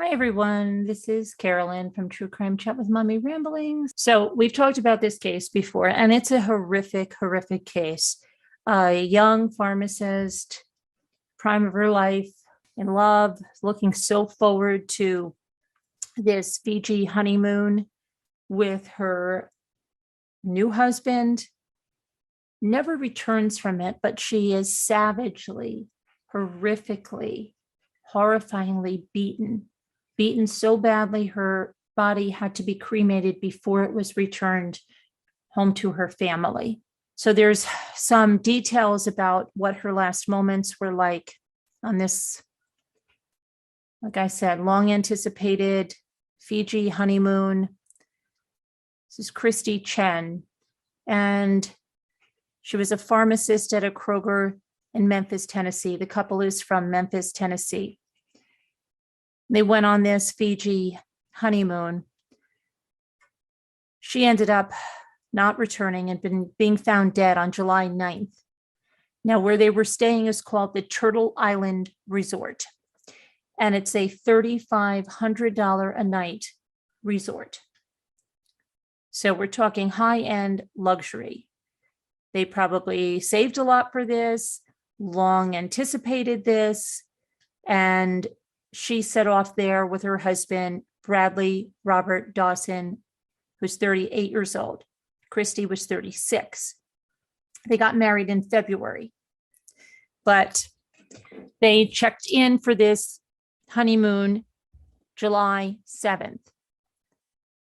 Hi, everyone. This is Carolyn from True Crime Chat with Mommy Ramblings. So, we've talked about this case before, and it's a horrific, horrific case. A young pharmacist, prime of her life, in love, looking so forward to this Fiji honeymoon with her new husband, never returns from it, but she is savagely, horrifically, horrifyingly beaten so badly her body had to be cremated before it was returned home to her family. So there's some details about what her last moments were like on this, like I said, long anticipated Fiji honeymoon. This is Christie Chen, and she was a pharmacist at a Kroger in Memphis, Tennessee. The couple is from Memphis, Tennessee. They went on this Fiji honeymoon. She ended up not returning and being found dead on July 9th. Now, where they were staying is called the Turtle Island Resort, and it's a $3,500 a night resort. So we're talking high-end luxury. They probably saved a lot for this, long anticipated this, and she set off there with her husband, Bradley Robert Dawson, who's 38 years old. Christie was 36. They got married in February, but they checked in for this honeymoon July 7th.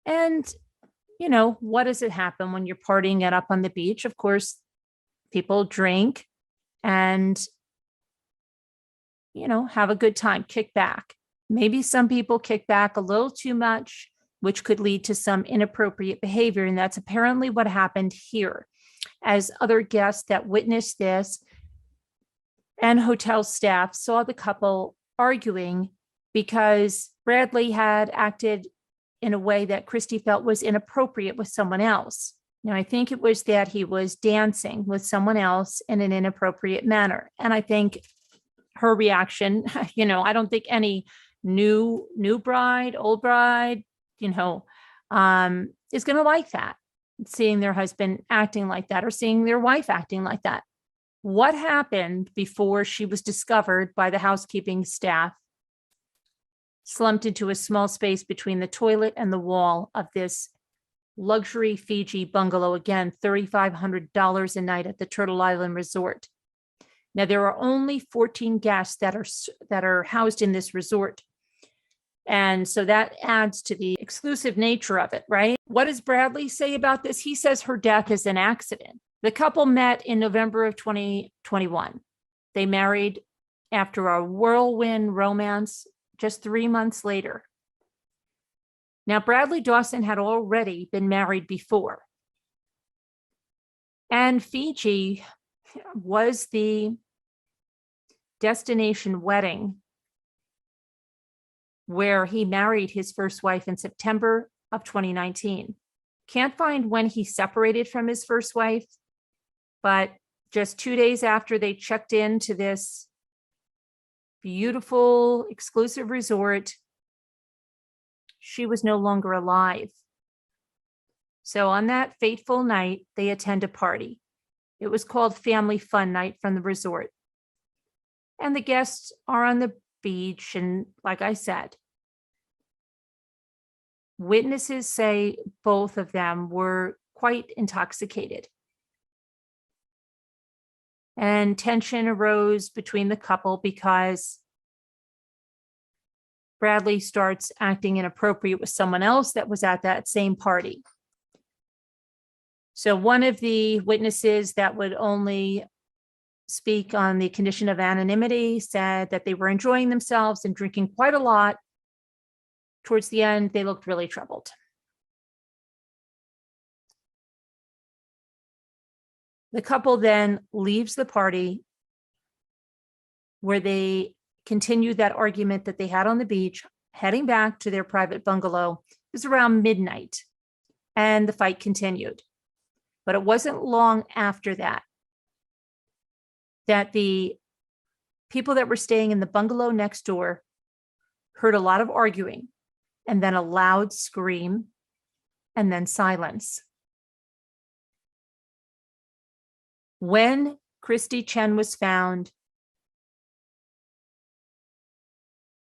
And, you know, what does it happen when you're partying it up on the beach? Of course, people drink and have a good time, kick back. Maybe some people kick back a little too much, which could lead to some inappropriate behavior. And that's apparently what happened here. As other guests that witnessed this and hotel staff saw the couple arguing because Bradley had acted in a way that Christie felt was inappropriate with someone else. Now, I think it was that he was dancing with someone else in an inappropriate manner. And I think her reaction, I don't think any new bride, old bride, is going to like that, seeing their husband acting like that or seeing their wife acting like that. What happened before she was discovered by the housekeeping staff slumped into a small space between the toilet and the wall of this luxury Fiji bungalow? Again, $3,500 a night at the Turtle Island Resort. Now, there are only 14 guests that are housed in this resort. And so that adds to the exclusive nature of it, right? What does Bradley say about this? He says her death is an accident. The couple met in November of 2021. They married after a whirlwind romance just 3 months later. Now, Bradley Dawson had already been married before. And Fiji was the destination wedding where he married his first wife in September of 2019. Can't find when he separated from his first wife, but just 2 days after they checked into this beautiful, exclusive resort, she was no longer alive. So on that fateful night, they attend a party. It was called Family Fun Night from the resort. And the guests are on the beach. And like I said, witnesses say both of them were quite intoxicated. And tension arose between the couple because Bradley starts acting inappropriate with someone else that was at that same party. So one of the witnesses that would only speak on the condition of anonymity said that they were enjoying themselves and drinking quite a lot. Towards the end, they looked really troubled. The couple then leaves the party where they continue that argument that they had on the beach, heading back to their private bungalow. It was around midnight, and the fight continued. But it wasn't long after that the people that were staying in the bungalow next door heard a lot of arguing, and then a loud scream, and then silence. When Christie Chen was found,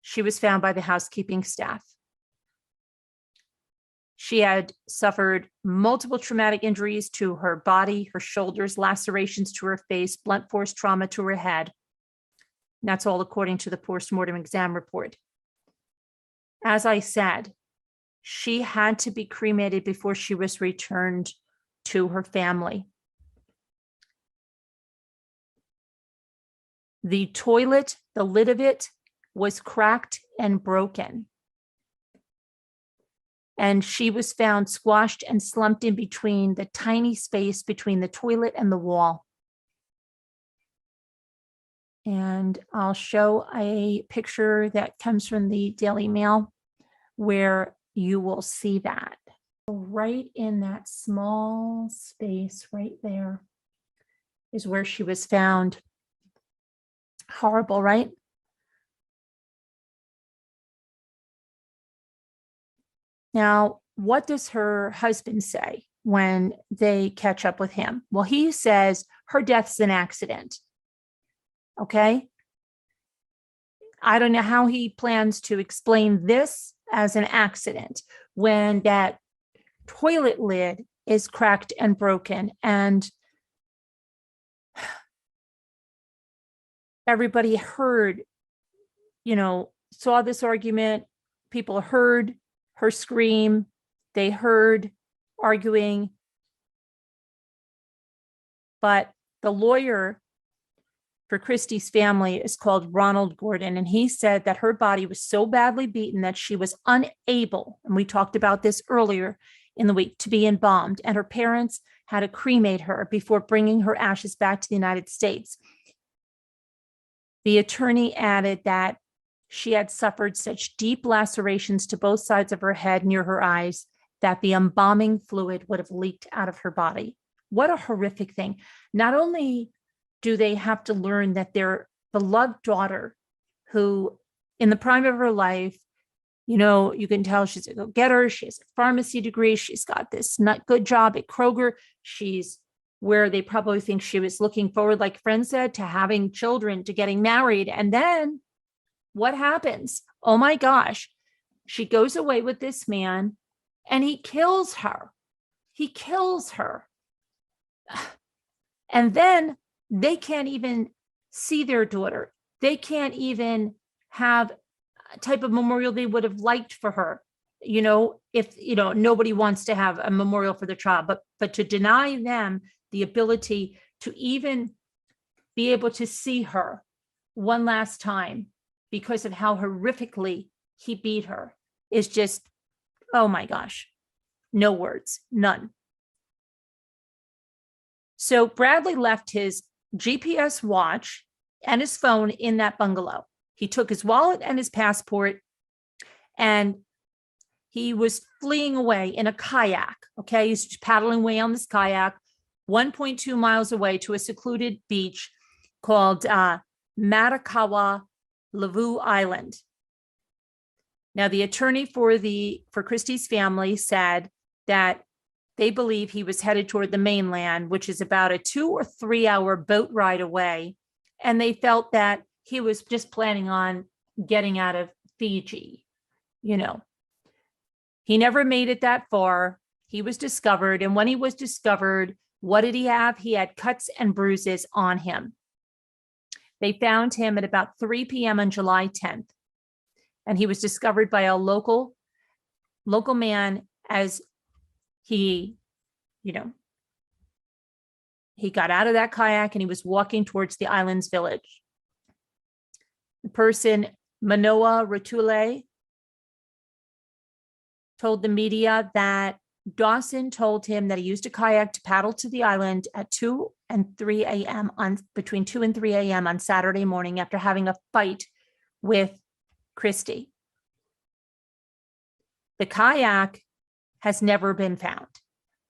she was found by the housekeeping staff. She had suffered multiple traumatic injuries to her body, her shoulders, lacerations to her face, blunt force trauma to her head. And that's all according to the postmortem exam report. As I said, she had to be cremated before she was returned to her family. The toilet, the lid of it, was cracked and broken. And she was found squashed and slumped in between the tiny space between the toilet and the wall. And I'll show a picture that comes from the Daily Mail where you will see that. Right in that small space right there is where she was found. Horrible, right? Now, what does her husband say when they catch up with him? Well, he says her death's an accident. Okay. I don't know how he plans to explain this as an accident when that toilet lid is cracked and broken, and everybody heard, saw this argument. People heard her scream. They heard arguing. But the lawyer for Christie's family is called Ronald Gordon, and he said that her body was so badly beaten that she was unable, and we talked about this earlier in the week, to be embalmed, and her parents had to cremate her before bringing her ashes back to the United States. The attorney added that she had suffered such deep lacerations to both sides of her head near her eyes that the embalming fluid would have leaked out of her body. What a horrific thing. Not only do they have to learn that their beloved daughter, who in the prime of her life, you can tell she's a go-getter, she has a pharmacy degree, she's got this not good job at Kroger, she's where they probably think she was looking forward, like Friend said, to having children, to getting married. And then what happens? Oh my gosh, she goes away with this man and he kills her. He kills her. And then they can't even see their daughter. They can't even have a type of memorial they would have liked for her. If, nobody wants to have a memorial for their child, but to deny them the ability to even be able to see her one last time because of how horrifically he beat her is just, oh my gosh, no words, none. So Bradley left his GPS watch and his phone in that bungalow. He took his wallet and his passport, and he was fleeing away in a kayak. Okay, he's paddling away on this kayak, 1.2 miles away to a secluded beach called Matakawa Lavu Island. Now, the attorney for Christie's family said that they believe he was headed toward the mainland, which is about a 2 or 3 hour boat ride away. And they felt that he was just planning on getting out of Fiji. He never made it that far. He was discovered. And when he was discovered, what did he have? He had cuts and bruises on him. They found him at about 3 p.m. on July 10th. And he was discovered by a local man as he got out of that kayak and he was walking towards the island's village. The person, Manoa Rotule, told the media that Dawson told him that he used a kayak to paddle to the island at 2 and 3 a.m. between 2 and 3 a.m. on Saturday morning after having a fight with Christie. The kayak has never been found,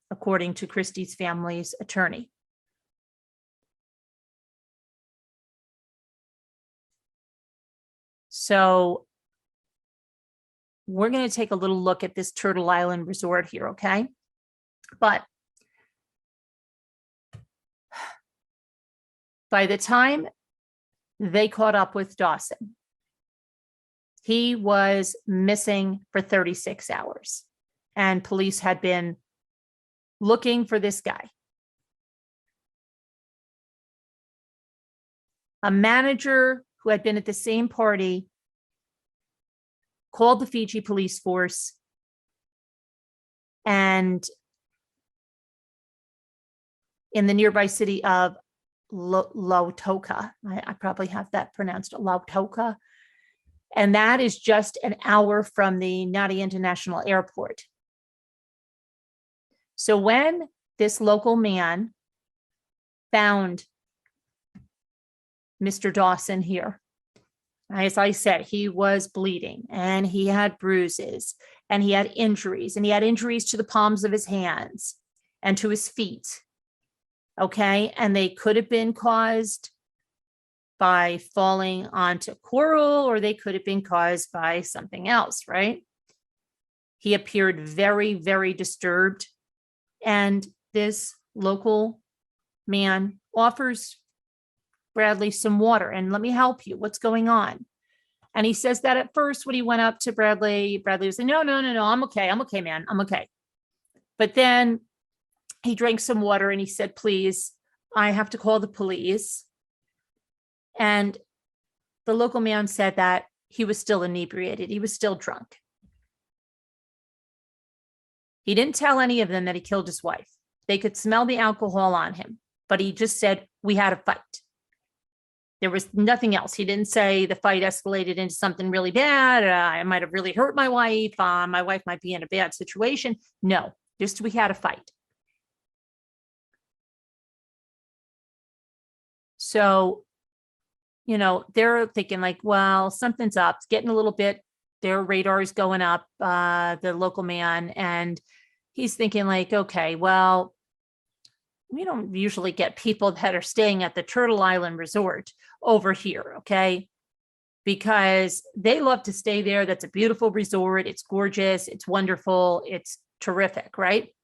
according to Christie's family's attorney. So we're going to take a little look at this Turtle Island resort here, okay? But by the time they caught up with Dawson, he was missing for 36 hours, and police had been looking for this guy. A manager who had been at the same party called the Fiji police force, and in the nearby city of Lautoka, I probably have that pronounced Lautoka, and that is just an hour from the Nadi International Airport. So when this local man found Mr. Dawson here, as I said, he was bleeding and he had bruises and he had injuries to the palms of his hands and to his feet. Okay. And they could have been caused by falling onto coral, or they could have been caused by something else, right? He appeared very, very disturbed. And this local man offers Bradley some water and let me help you. What's going on? And he says that at first when he went up to Bradley was like, no, I'm okay, man. I'm okay. But then he drank some water and he said, please, I have to call the police. And the local man said that he was still inebriated. He was still drunk. He didn't tell any of them that he killed his wife. They could smell the alcohol on him, but he just said, we had a fight. There was nothing else. He didn't say the fight escalated into something really bad. I might have really hurt my wife. My wife might be in a bad situation. No, just we had a fight. So, they're thinking like, well, something's up. It's getting a little bit, their radar is going up, the local man. And he's thinking like, okay, well, we don't usually get people that are staying at the Turtle Island Resort over here, okay? Because they love to stay there. That's a beautiful resort. It's gorgeous. It's wonderful. It's terrific, right?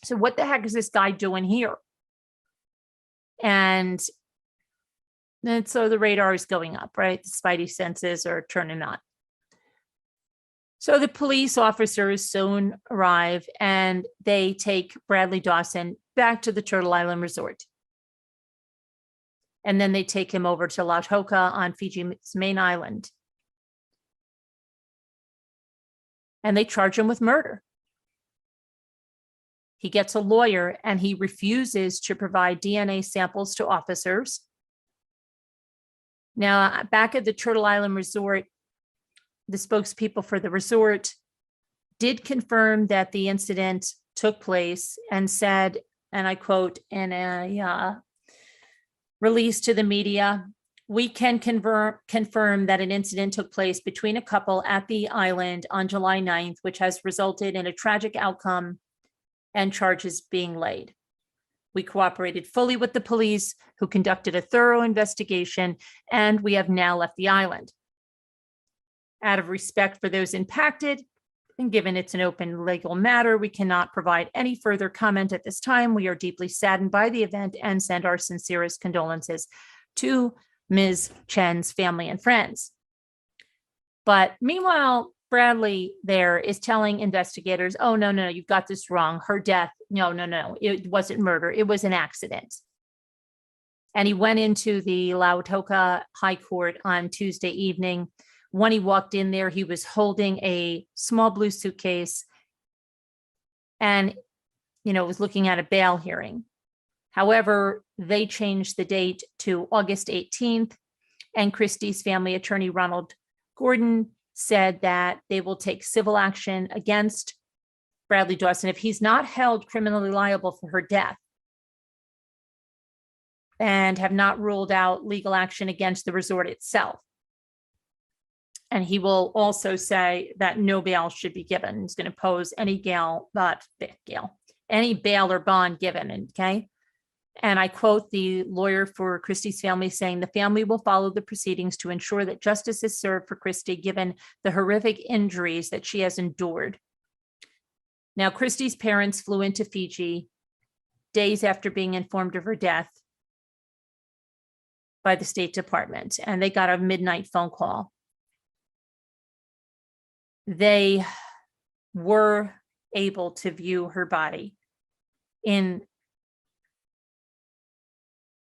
So what the heck is this guy doing here? And so the radar is going up, right? The spidey senses are turning on. So the police officers soon arrive and they take Bradley Dawson back to the Turtle Island Resort. And then they take him over to Lautoka on Fiji's main island. And they charge him with murder. He gets a lawyer and he refuses to provide DNA samples to officers. Now, back at the Turtle Island Resort, the spokespeople for the resort did confirm that the incident took place and said, and I quote in a release to the media, we can confirm that an incident took place between a couple at the island on July 9th, which has resulted in a tragic outcome and charges being laid. We cooperated fully with the police, who conducted a thorough investigation, and we have now left the island. Out of respect for those impacted, and given it's an open legal matter, we cannot provide any further comment at this time. We are deeply saddened by the event and send our sincerest condolences to Ms. Chen's family and friends. But meanwhile, Bradley there is telling investigators, oh, no, you've got this wrong. Her death, no, it wasn't murder. It was an accident. And he went into the Lautoka High Court on Tuesday evening. When he walked in there, he was holding a small blue suitcase and, was looking at a bail hearing. However, they changed the date to August 18th, and Christie's family attorney, Ronald Gordon, said that they will take civil action against Bradley Dawson if he's not held criminally liable for her death, and have not ruled out legal action against the resort itself. And he will also say that no bail should be given. He's going to oppose any bail or bond given. Okay. And I quote the lawyer for Christie's family saying, the family will follow the proceedings to ensure that justice is served for Christie, given the horrific injuries that she has endured. Now, Christie's parents flew into Fiji days after being informed of her death by the State Department, and they got a midnight phone call. They were able to view her body in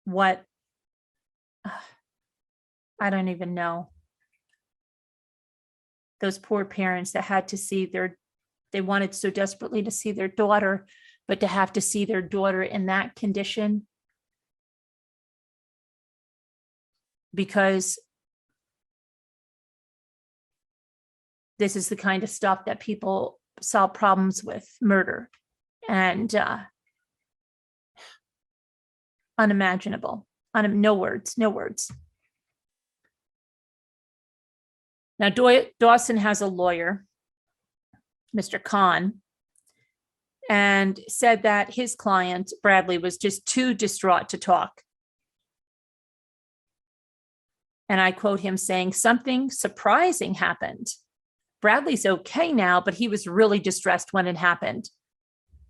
what, I don't even know. Those poor parents that had to see they wanted so desperately to see their daughter, but to have to see their daughter in that condition, because this is the kind of stuff that people solve problems with, murder, and unimaginable. No words. Now, Dawson has a lawyer, Mr. Khan, and said that his client, Bradley, was just too distraught to talk. And I quote him saying, something surprising happened. Bradley's okay now, but he was really distressed when it happened.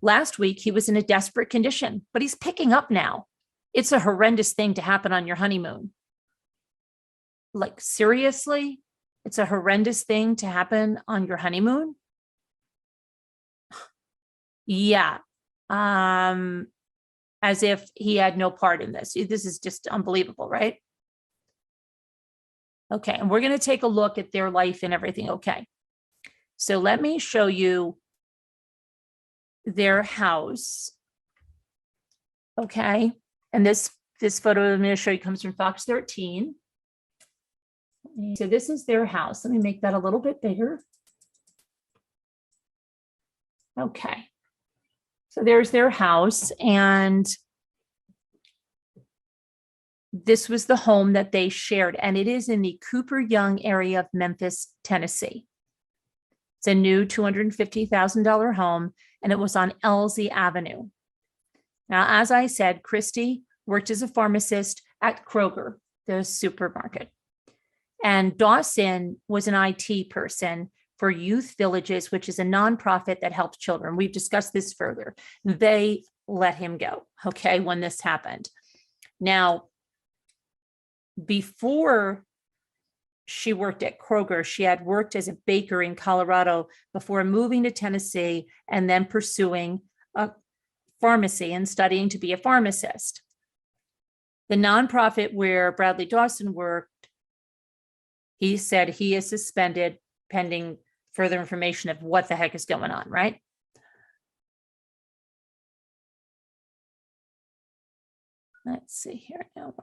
Last week, he was in a desperate condition, but he's picking up now. It's a horrendous thing to happen on your honeymoon. Like, seriously? It's a horrendous thing to happen on your honeymoon? Yeah. As if he had no part in this. This is just unbelievable, right? Okay, and we're going to take a look at their life and everything. Okay. So let me show you their house. Okay. And this photo I'm going to show you comes from Fox 13. So this is their house. Let me make that a little bit bigger. Okay. So there's their house, and this was the home that they shared, and it is in the Cooper Young area of Memphis, Tennessee. It's a new $250,000 home, and it was on Elsie Avenue. Now, as I said, Christie worked as a pharmacist at Kroger, the supermarket. And Dawson was an IT person for Youth Villages, which is a nonprofit that helps children. We've discussed this further. They let him go, okay, when this happened. Now, before she worked at Kroger, she had worked as a baker in Colorado before moving to Tennessee and then pursuing a pharmacy and studying to be a pharmacist. The nonprofit where Bradley Dawson worked, he said he is suspended pending further information of what the heck is going on, right? Let's see here now.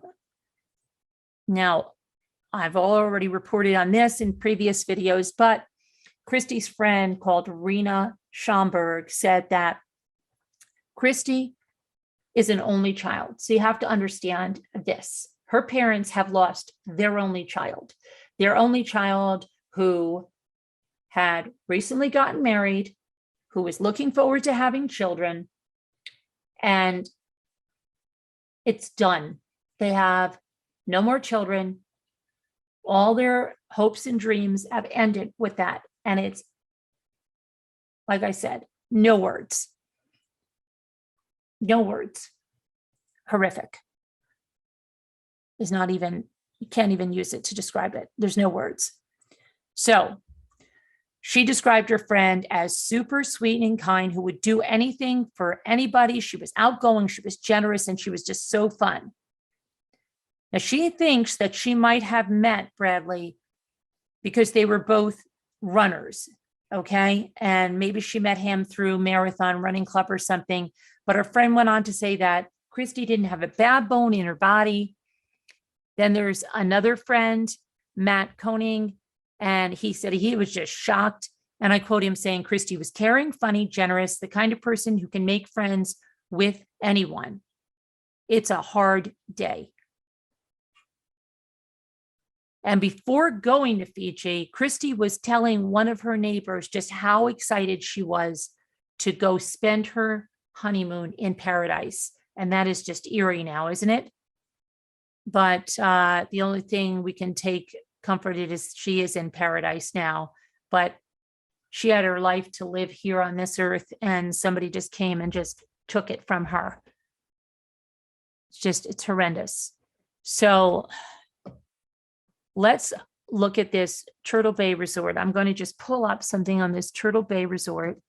Now, I've already reported on this in previous videos, but Christie's friend called Rena Schomburg said that Christie is an only child. So you have to understand this. Her parents have lost their only child who had recently gotten married, who was looking forward to having children, and it's done. They have no more children. All their hopes and dreams have ended with that. And it's, like I said, no words. No words. Horrific. Is not even, you can't even use it to describe it. There's no words. So she described her friend as super sweet and kind, who would do anything for anybody. She was outgoing, she was generous, and she was just so fun. Now, she thinks that she might have met Bradley because they were both runners, okay? And maybe she met him through Marathon Running Club or something. But her friend went on to say that Christie didn't have a bad bone in her body. Then there's another friend, Matt Koenig, and he said he was just shocked. And I quote him saying, Christie was caring, funny, generous, the kind of person who can make friends with anyone. It's a hard day. And before going to Fiji, Christie was telling one of her neighbors just how excited she was to go spend her honeymoon in paradise. And that is just eerie now, isn't it? But the only thing we can take comfort in is she is in paradise now. But she had her life to live here on this earth, and somebody just came and just took it from her. It's horrendous. So let's look at this Turtle Bay Resort. I'm going to just pull up something on this Turtle Bay Resort.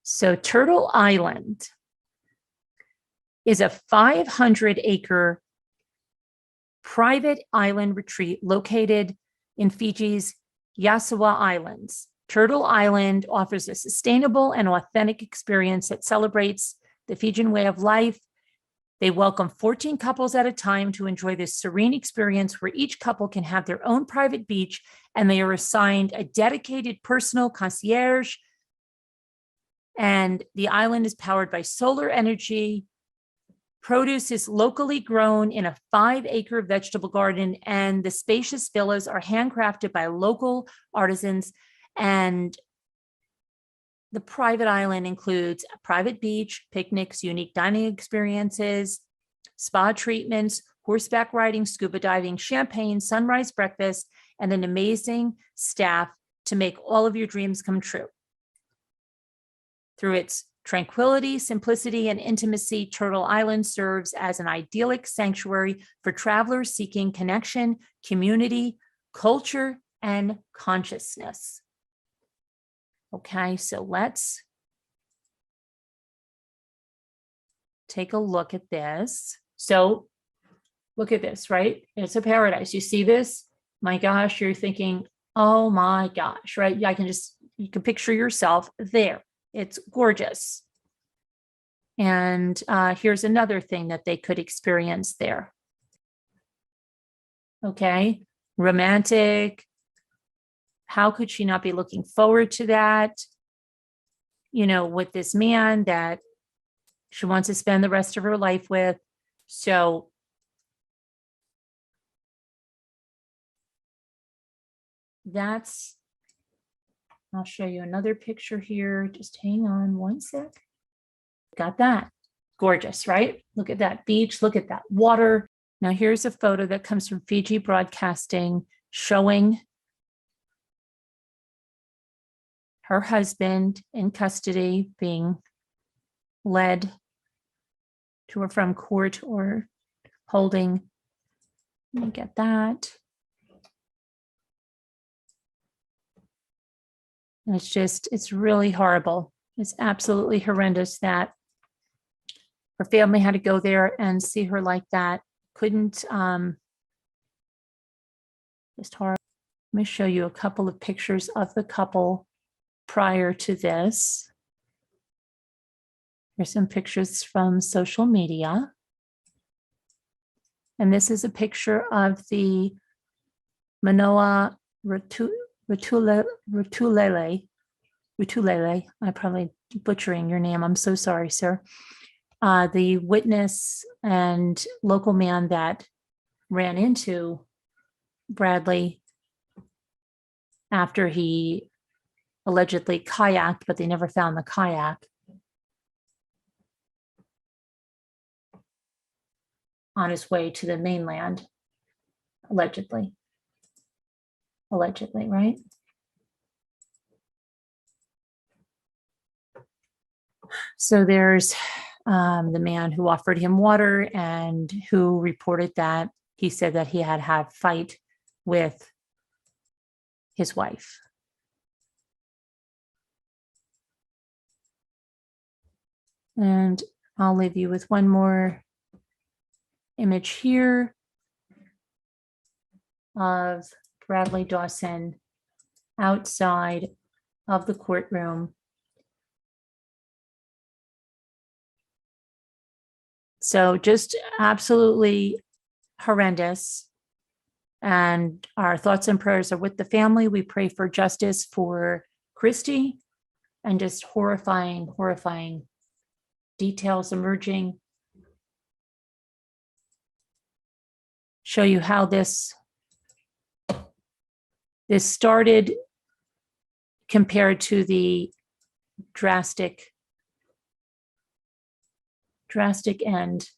So Turtle Island is a 500-acre private island retreat located in Fiji's Yasawa Islands. Turtle Island offers a sustainable and authentic experience that celebrates the Fijian way of life. They welcome 14 couples at a time to enjoy this serene experience where each couple can have their own private beach, and they are assigned a dedicated personal concierge. And the island is powered by solar energy. Produce is locally grown in a 5-acre vegetable garden, and the spacious villas are handcrafted by local artisans. And the private island includes a private beach, picnics, unique dining experiences, spa treatments, horseback riding, scuba diving, champagne, sunrise breakfast, and an amazing staff to make all of your dreams come true. Through its tranquility, simplicity, and intimacy, Turtle Island serves as an idyllic sanctuary for travelers seeking connection, community, culture, and consciousness. Okay, so let's take a look at this. So look at this, right? It's a paradise. You see this? My gosh, you're thinking, oh my gosh, right? You can picture yourself there. It's gorgeous. And here's another thing that they could experience there. Okay, romantic. How could she not be looking forward to that? You know, with this man that she wants to spend the rest of her life with. So that's, I'll show you another picture here. Just hang on one sec. Got that. Gorgeous, right? Look at that beach. Look at that water. Now here's a photo that comes from Fiji Broadcasting showing her husband in custody being led to or from court or holding. Let me get that. It's really horrible. It's absolutely horrendous that her family had to go there and see her like that. Couldn't, just horrible. Let me show you a couple of pictures of the couple prior to this. Here's some pictures from social media. And this is a picture of the Manoa Rutulele. I'm probably butchering your name. I'm so sorry, sir. The witness and local man that ran into Bradley after he allegedly kayaked, but they never found the kayak. On his way to the mainland, allegedly. Allegedly, right? So there's the man who offered him water and who reported that he said that he had a fight with his wife. And I'll leave you with one more image here of Bradley Dawson outside of the courtroom. So just absolutely horrendous. And our thoughts and prayers are with the family. We pray for justice for Christie, and just horrifying details emerging. Show you how this started compared to the drastic drastic end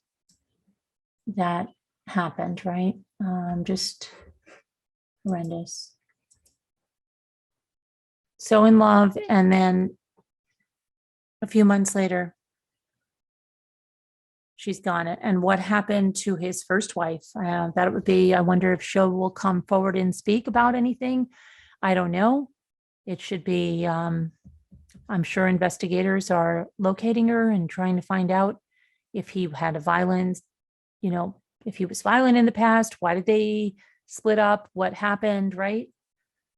that happened, right? Just horrendous. So in love, and then a few months later, she's gone. And what happened to his first wife? That would be, I wonder if she will come forward and speak about anything. I don't know. It should be, I'm sure investigators are locating her and trying to find out if he had a violence, if he was violent in the past, why did they split up, what happened, right?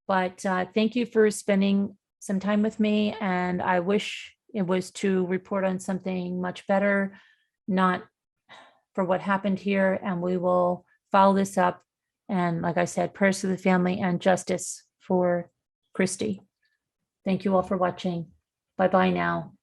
But thank you for spending some time with me. And I wish it was to report on something much better, not for what happened here. And we will follow this up. And like I said, prayers to the family and justice for Christie. Thank you all for watching. Bye-bye now.